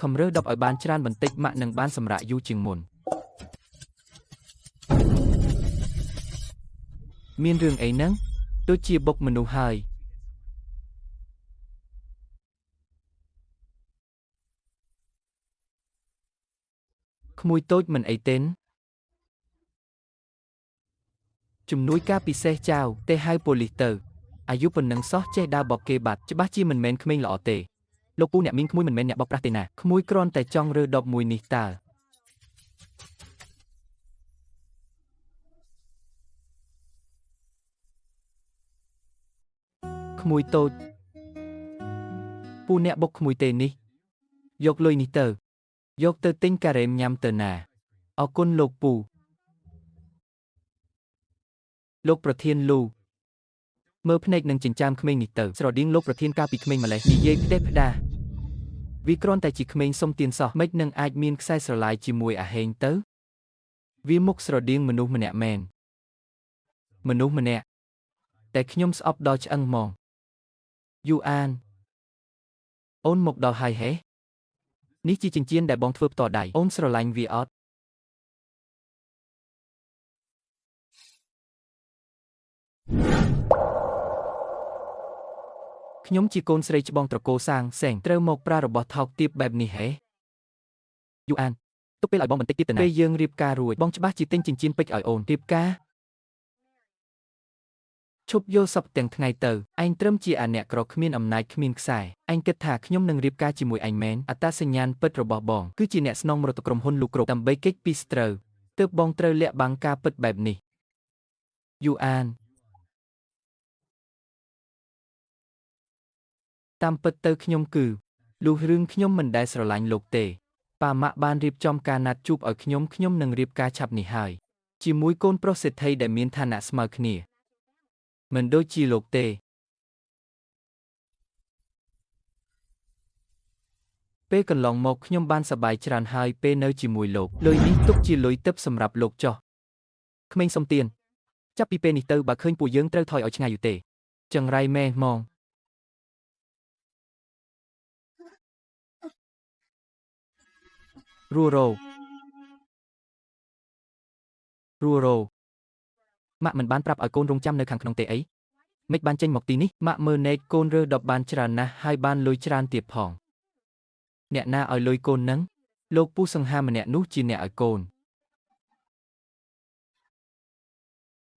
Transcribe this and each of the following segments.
ខំរើសដប់ឲ្យបានច្រើនបន្តិចម៉ាក់នឹងបានសម្រាកយូរជាងមុនមានរឿងអីហ្នឹងដូចជាបុកមនុស្សហើយក្មួយតូចមិនអីទេជំនួយការពិសេសចៅទេហៅប៉ូលីសទៅអាយុប៉ុណ្ណឹងសោះចេះដើរបបគេបាត់ច្បាស់ជាមិនមែនក្មេងល្អទេលោកពូអ្នកមានក្មួយមិនមែនអ្នកបោកប្រាស់ទេណាក្មួយគ្រាន់តែចង់រើដបមួយនេះតើក្មួយតូចពូអ្នកបុកក្មួយទេនេះយកលុយនេះទៅយកទៅទិញការ៉េមញ៉ាំទៅណាអរគុណលោកពូលោកប្រធានលូមើលភ្នែកនឹងចិញ្ចើមក្មេងនេះទៅស្រដៀងលោកប្រធានកាលពីក្មេងម្លេះនិយាយផ្ដេសផ្ដាសវាគ្រាន់តែជាក្មេងសុំទានសោះមិននឹងអាចមានខ្សែស្រឡាយជាមួយអាហេងទៅវាមុខស្រដៀងមនុស្សម្នាក់មែនមនុស្សម្នាក់តែខ្ញុំស្អប់ដល់ឆ្អឹងហ្មងយូអានអូនមកដល់ហើយហេនេះជាចិញ្ចៀនដែលបងធ្វើផ្ទាល់ដៃអូនស្រឡាញ់វាអត់ខ្ញុំជាកូនស្រីច្បងត្រកូលសាងសេងត្រូវមកប្រើរបស់ថោកទាបបែបនេះហេយូអានទុកពេលឲ្យបងបន្តិចទៀតទៅណាពេលយើងរៀបការរួចបងច្បាស់ជាទិញចិញ្ចៀនពេជ្រឲ្យអូនរៀបការឈប់យកសពទាំងថ្ងៃទៅឯងត្រឹមជាអាអ្នកក្រគ្មានអំណាចគ្មានខ្សែឯងគិតថាខ្ញុំនឹងរៀបការជាមួយឯងមែនអត្តសញ្ញាណពិតរបស់បងគឺជាអ្នកស្នងមរតកក្រុមហ៊ុនលូគ្រប់ដើម្បីគេចពីស្ត្រូវទើបបងត្រូវលាក់បាំងការពិតបែបនេះយូអានតាមពិតទៅខ្ញុំគឺលុះរឿងខ្ញុំមិនដែលស្រឡាញ់លោកទេប៉ាម៉ាក់បានរៀបចំការណាត់ជួបឲ្យខ្ញុំនឹងរៀបការឆាប់នេះហើយជាមួយកូនប្រុសសេដ្ឋីដែលមានឋានៈស្មើគ្នាមិនដូចជាលោកទេពេលកន្លងមកខ្ញុំបានសប្បាយច្រើនហើយពេលនៅជាមួយលោកលុយនេះទុកជាលុយទឹកសម្រាប់លោកចុះក្មេងសុំទានចាប់ពីពេលនេះទៅបើឃើញពួកយើងត្រូវថយឲ្យឆ្ងាយយូរទេចង្រៃម៉ែហ្មងរੂរ៉ូម៉ាក់មិនបានប្រាប់ឲ្យកូនរងចាំនៅខាងក្នុងទេអីមិនបានចេញមកទីនេះម៉ាក់មើលណែកកូនរើដប់បានច្រើនណាស់ហើយបានលុយច្រើនទៀតផងអ្នកណាឲ្យលុយកូននឹងលោកពូសង្ហាម្នាក់នោះជាអ្នកឲ្យកូន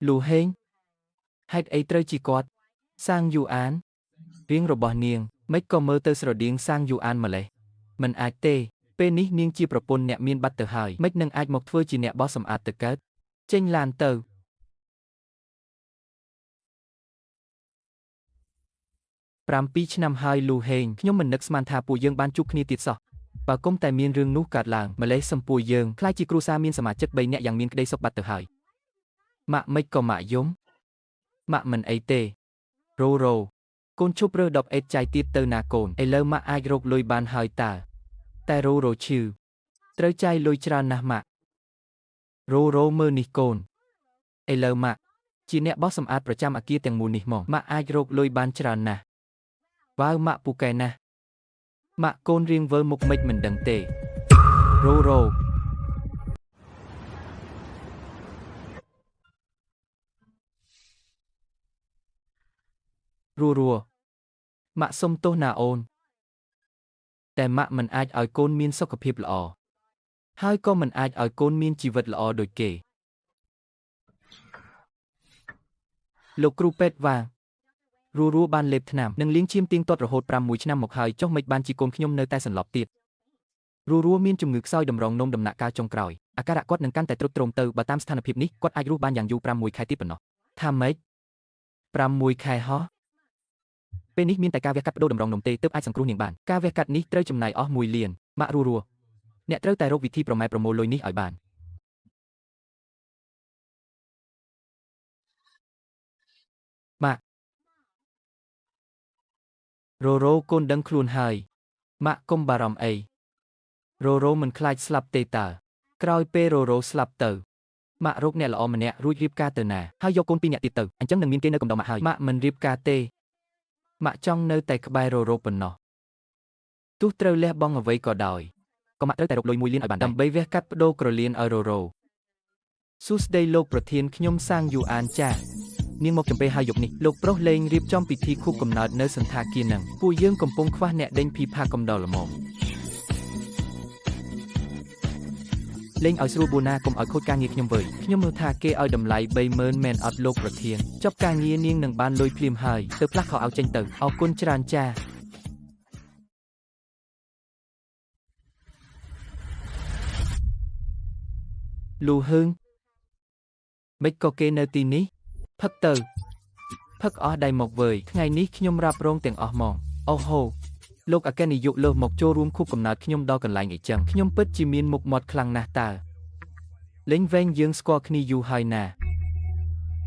លូហេងហេតុអីត្រូវជាគាត់សាងយូអានរៀងរបស់នាងមិនក៏មើលទៅស្រដៀងសាងយូអានម្លេះមិនអាចទេពេលនេះនាងជាប្រពន្ធអ្នកមានបាត់ទៅហើយមិននឹងអាចមកធ្វើជាអ្នកបោះសម្អាតទៅកើតចេញឡានទៅ7 ឆ្នាំហើយលូហេងខ្ញុំមិននឹកស្មានថាពួកយើងបានជួបគ្នាទៀតសោះបើគុំតែមានរឿងនោះកើតឡើងម្លេះសម្ពួរយើងខ្លាចជាគ្រួសារមានសមាជិក3នាក់យ៉ាងមានក្តីសុខបាត់ទៅហើយម៉ាក់មិនក៏ម៉ាក់យំម៉ាក់មិនអីទេរ៉ូកូនឈប់រើដប់អេតចាយទៀតទៅណាកូនឥឡូវម៉ាក់អាចរកលុយបានហើយតើតែរ៉ូឈឺត្រូវចាយលុយច្រើនណាស់ម៉ាក់រ៉ូមើលនេះកូនឥឡូវម៉ាក់ជាអ្នកបោះសម្អាតប្រចាំអគារទាំងមូលនេះមកម៉ាក់អាចរកលុយបានច្រើនណាស់វ៉ាវម៉ាក់ពូកែណាស់ម៉ាក់កូនរៀងវើមុខមិនដឹងទេរ៉ូម៉ាក់សុំទោសណាអូនតែម៉ាក់មិនអាចឲ្យកូនមានសុខភាពល្អហើយក៏មិនអាចឲ្យកូនមានជីវិតល្អដូចគេលោកគ្រូពេទ្យវ៉ារੂបានលេបថ្នាំនិងលាងឈាមទៀងទាត់រហូត6 ឆ្នាំមកហើយចុះមិនបានជាកូនខ្ញុំនៅតែសន្លប់ទៀតរੂមានជំងឺខ្សោយតម្រងនោមដំណាក់កាលចុងក្រោយអាការៈគាត់នឹងកាន់តែទ្រុឌទ្រោមទៅបើតាមស្ថានភាពនេះគាត់អាចរស់បានយ៉ាងយូរ6 ខែទៀតប៉ុណ្ណោះថាម៉េច6 ខែហ៎ពេលនេះមានតែការវះកាត់បដូរតម្រងនោមទេទើបអាចសង្គ្រោះនាងបានការវះកាត់នេះត្រូវចំណាយអស់1 លានម៉ាក់រੂអ្នកត្រូវតែរកវិធីប្រម៉ែប្រមូលលុយនេះឲ្យបានម៉ាក់រ៉ូកូនដឹងខ្លួនហើយម៉ាក់កុំបារម្ភអីរ៉ូមិនខ្លាចស្លាប់ទេតើក្រោយពេលរ៉ូស្លាប់ទៅម៉ាក់រកអ្នកល្អម្នាក់រួចរៀបការទៅណាហើយយកកូន2 នាក់ទៀតទៅអញ្ចឹងនឹងមានគេនៅកំដរម៉ាក់ហើយម៉ាក់មិនរៀបការទេម៉ាក់ចង់នៅតែក្បែររ៉ូប៉ុណ្ណោះ ទោះត្រូវលះបង់អ្វីក៏ដោយក៏មកត្រូវតែរកលុយមួយលានឲ្យបានដើម្បីវះកាត់បដូរក្រលៀនឲ្យរោសួស្ដីលោកប្រធានខ្ញុំសាងយូអានចានាងមកចំពេហើយយប់នេះលោកប្រុសលេងរៀបចំពិធីខួបកំណើតនៅសន្តាគារនឹងពួកយើងកំពុងខ្វះអ្នកដេញភីផាកំដរល្មមលេងឲ្យស្រួលបួណាកុំឲ្យខូចការងារខ្ញុំវើយខ្ញុំមើលថាគេឲ្យតម្លៃ 30,000 មែនអត់លោកប្រធានចប់ការងារនាងនឹងបានលុយភ្លាមហើយទៅផ្លាស់ខោឲ្យចេញទៅអរគុណច្រើនចាលូហឹងមិនក៏គេនៅទីនេះផឹកទៅផឹកអស់ដៃមកវើយថ្ងៃនេះខ្ញុំរ៉ាប់រងទាំងអស់ហ្មងអូហូលោកអគ្គនាយកលើសមកចូលរួមខួបកំណើតខ្ញុំដល់កន្លែងអីចឹងខ្ញុំពិតជាមានមុខមាត់ខ្លាំងណាស់តើលេងវែងយើងស្គាល់គ្នាយូរហើយណា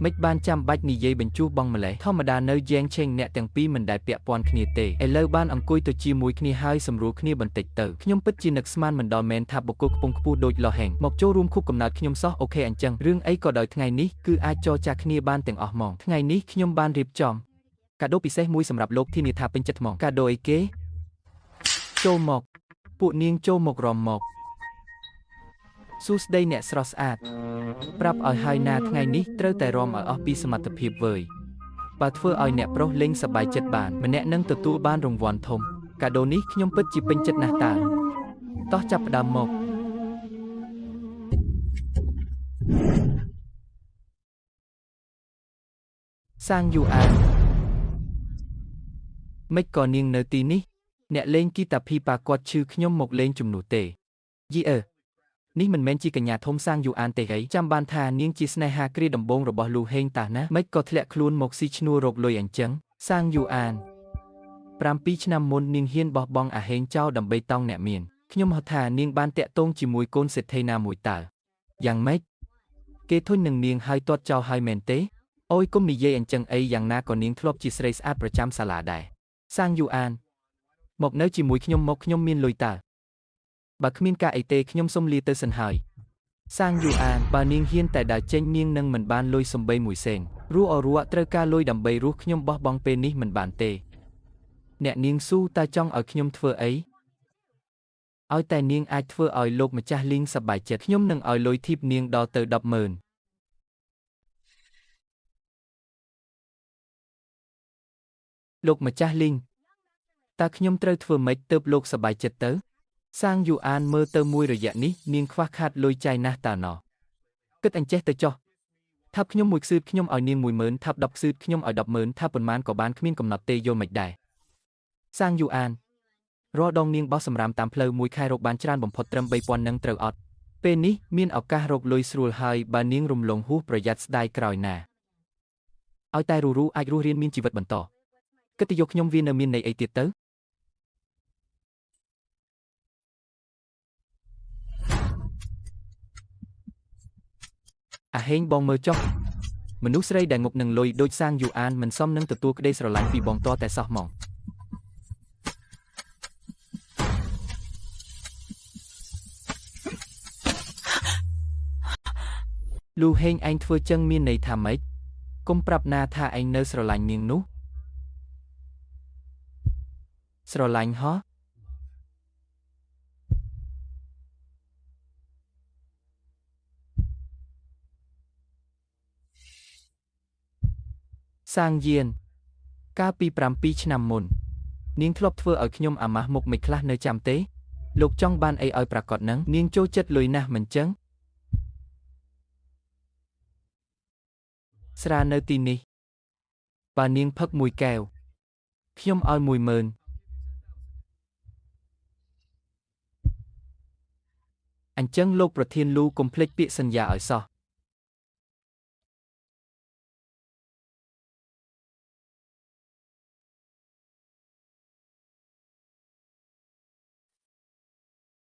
មិនបានចាំបាច់និយាយបញ្ជូសបងម្លេះធម្មតានៅយ៉ែងឆេងអ្នកទាំងពីរមិនដែលពាក់ព័ន្ធគ្នាទេឥឡូវបានអង្គុយទៅជាមួយគ្នាហើយសម្រួលគ្នាបន្តិចទៅខ្ញុំពិតជានឹកស្មានមិនដល់មែនថាបុគ្គលខ្ពង់ខ្ពស់ដូចលោះហេងមកចូលរួមខួបកំណើតខ្ញុំសោះអូខេអញ្ចឹងរឿងអីក៏ដោយថ្ងៃនេះគឺអាចចរចាគ្នាបានទាំងអស់ហ្មងថ្ងៃនេះខ្ញុំបានរៀបចំកាដូពិសេសមួយសម្រាប់លោកធានាថាពេញចិត្តហ្មងកាដូអីគេចូលមកពួកនាងចូលមករំមកសួស្ដីអ្នកស្រស់ស្អាតប្រាប់ឲ្យហើយណាថ្ងៃនេះត្រូវតែរំឲ្យអស់ពីសមត្ថភាពវើយបើធ្វើឲ្យអ្នកប្រុសលេងសប្បាយចិត្តបានម្នាក់នឹងទទួលបានរង្វាន់ធំកាដូនេះខ្ញុំពិតជាពេញចិត្តណាស់តើតោះចាប់ផ្ដើមមកសាងយូអានមិនក៏នាងនៅទីនេះអ្នកលេងគីតាភីប៉ាគាត់ឈឺខ្ញុំមកលេងជំនួសទេយីនេះមិនមែនជាកញ្ញាធំសាងយូអានទេហីចាំបានថានាងជាស្នេហាគ្រាដំបងរបស់លូហេងតាណាមិនក៏ធ្លាក់ខ្លួនមកស៊ីឈ្នួលរកលុយអញ្ចឹងសាងយូអាន7 ឆ្នាំមុននាងហ៊ានបោះបង់អាហេងចោលដើម្បីតង់អ្នកមានខ្ញុំហៅថានាងបានតាក់ទងជាមួយកូនសេដ្ឋីណាមួយតើយ៉ាងម៉េចគេធុញនឹងនាងហើយទាត់ចោលហើយមែនទេអូយកុំនិយាយអញ្ចឹងអីយ៉ាងណាក៏នាងធ្លាប់ជាស្រីស្អាតប្រចាំសាលាដែរសាងយូអានមកនៅជាមួយខ្ញុំមកខ្ញុំមានលុយតើបើគ្មានការអីទេខ្ញុំសុំលាទៅសិនហើយសាងយូអានបើនាងហ៊ានតែដើរចេញនាងនឹងមិនបានលុយសំបីមួយសេនរស់អរក់ត្រូវការលុយដើម្បីរស់ខ្ញុំបោះបង់ពេលនេះមិនបានទេអ្នកនាងស៊ូតែចង់ឲ្យខ្ញុំធ្វើអីឲ្យតែនាងអាចធ្វើឲ្យលោកម្ចាស់លីងសប្បាយចិត្តខ្ញុំនឹងឲ្យលុយធីបនាងដល់ទៅ 10,000 លោកម្ចាស់លីងតើខ្ញុំត្រូវធ្វើម៉េចទើបលោកសប្បាយចិត្តទៅសាងយូអានមើលទៅមួយរយៈនេះនាងខ្វះខាតលុយចាយណាស់តើណោះគិតអញ្ចេះទៅចុះថាប់ខ្ញុំមួយខ្សឺតខ្ញុំឲ្យនាង 10,000 ថាប់10ខ្សឺតខ្ញុំឲ្យ 10,000 ថាប៉ុន្មានក៏បានគ្មានកំណត់ទេយល់មិនដែរសាងយូអានរាល់ដងនាងបោះសម្រាមតាមផ្លូវមួយខែរកបានច្រើនបំផុតត្រឹម 3,000 នឹងត្រូវអត់ពេលនេះមានឱកាសរកលុយស្រួលហើយបើនាងរំលងហួសប្រយ័ត្នស្ដាយក្រោយណាឲ្យតែរੂអាចរស់រៀនមានជីវិតបន្តគិតទៅយកខ្ញុំវានៅមានន័យអីទៀតទៅអាហេងបងមើលចុះមនុស្សស្រីដែលងប់នឹងលុយដូចសាងយូអានមិនសមនឹងទទួលក្តីស្រឡាញ់ពីបងតតែសោះហ្មងលូហេងឯងធ្វើចឹងមានន័យថាម៉េចកុំប្រាប់ណាថាឯងនៅស្រឡាញ់នាងនោះស្រឡាញ់ហ៎សាងយានកាលពី7 ឆ្នាំមុននាងធ្លាប់ធ្វើឲ្យខ្ញុំអាម៉ាស់មុខមិនខ្លះនៅចាំទេលោកចង់បានអីឲ្យប្រកាសនឹងនាងចូលចិត្តលុយណាស់មិនចឹងស្រានៅទីនេះបើនាងផឹកមួយកែវខ្ញុំឲ្យ 10,000 អញ្ចឹងលោកប្រធានលូកុំភ្លេចពាក្យសន្យាឲ្យសោះ